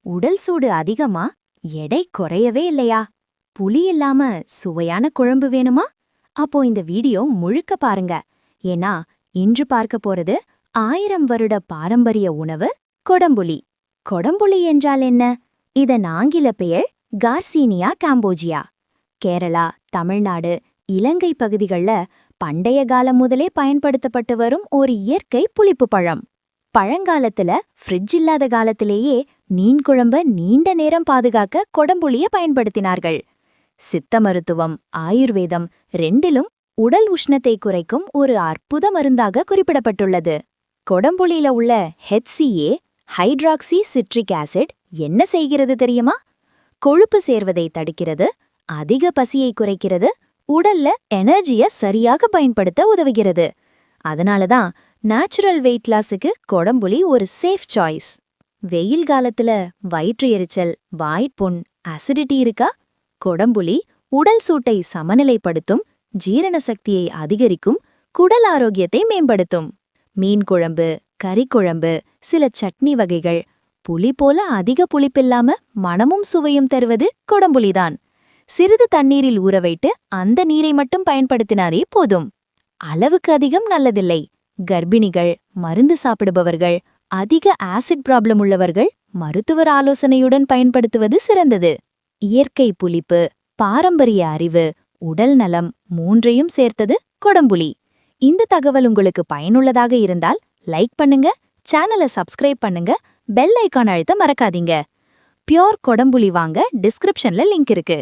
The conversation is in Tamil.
உடல் சூடு அதிகமா? எடை குறையவே இல்லையா? புளி இல்லாம சுவையான குழம்பு வேணுமா? அப்போ இந்த வீடியோ முழுக்க பாருங்க. ஏன்னா இன்று பார்க்க போறது 1000 வருட பாரம்பரிய உணவு கொடம்புளி. கொடம்புளி என்றால் என்ன? இதன் ஆங்கில பெயர் கார்சீனியா காம்போஜியா. கேரளா, தமிழ்நாடு, இலங்கை பகுதிகள்ல பண்டைய காலம் முதலே பயன்படுத்தப்பட்டு வரும் ஒரு இயற்கை புளிப்பு பழம். பழங்காலத்துல ஃப்ரிட்ஜ் இல்லாத காலத்திலேயே மீன் குழம்ப நீண்ட நேரம் பாதுகாக்க கொடம்புளிய பயன்படுத்தினார்கள். சித்த மருத்துவம், ஆயுர்வேதம் ரெண்டிலும் உடல் உஷ்ணத்தை குறைக்கும் ஒரு அற்புத மருந்தாக குறிப்பிடப்பட்டுள்ளது. கொடம்புளியில உள்ள HCA ஹைட்ராக்சி சிட்ரிக் ஆசிட் என்ன செய்கிறது தெரியுமா? கொழுப்பு சேர்வதை தடுக்கிறது, அதிக பசியை குறைக்கிறது, உடல்ல எனர்ஜிய சரியாக பயன்படுத்த உதவுகிறது. அதனாலதான் நேச்சுரல் வெயிட் லாஸுக்கு கொடம்புளி ஒரு சேஃப் சாய்ஸ். வெயில் காலத்துல வயிற்று எரிச்சல், வாய்ப்புண், அசிடிட்டி இருக்கா? கொடம்புளி உடல் சூட்டை சமநிலைப்படுத்தும், ஜீரண சக்தியை அதிகரிக்கும், குடல் ஆரோக்கியத்தை மேம்படுத்தும். மீன் குழம்பு, கறி குழம்பு, சில சட்னி வகைகள், புளி போல அதிக புளிப்பில்லாம மணமும் சுவையும் தருவது கொடம்புளிதான். சிறிது தண்ணீரில் ஊற வைத்து அந்த நீரை மட்டும் பயன்படுத்தினாரே போதும். அளவுக்கு அதிகம் நல்லதில்லை. கர்ப்பிணிகள், மருந்து சாப்பிடுபவர்கள், அதிக ஆசிட் ப்ராப்ளம் உள்ளவர்கள் மருத்துவர் ஆலோசனையுடன் பயன்படுத்துவது சிறந்தது. இயற்கை புளிப்பு, பாரம்பரிய அறிவு, உடல் நலம் மூன்றையும் சேர்த்தது கொடம்புளி. இந்த தகவல் உங்களுக்கு பயனுள்ளதாக இருந்தால் லைக் பண்ணுங்க, சேனலை சப்ஸ்கிரைப் பண்ணுங்க, பெல் ஐகான் அழுத்த மறக்காதீங்க. பியோர் கொடம்புளி வாங்க டிஸ்கிரிப்ஷன்ல லிங்க் இருக்கு.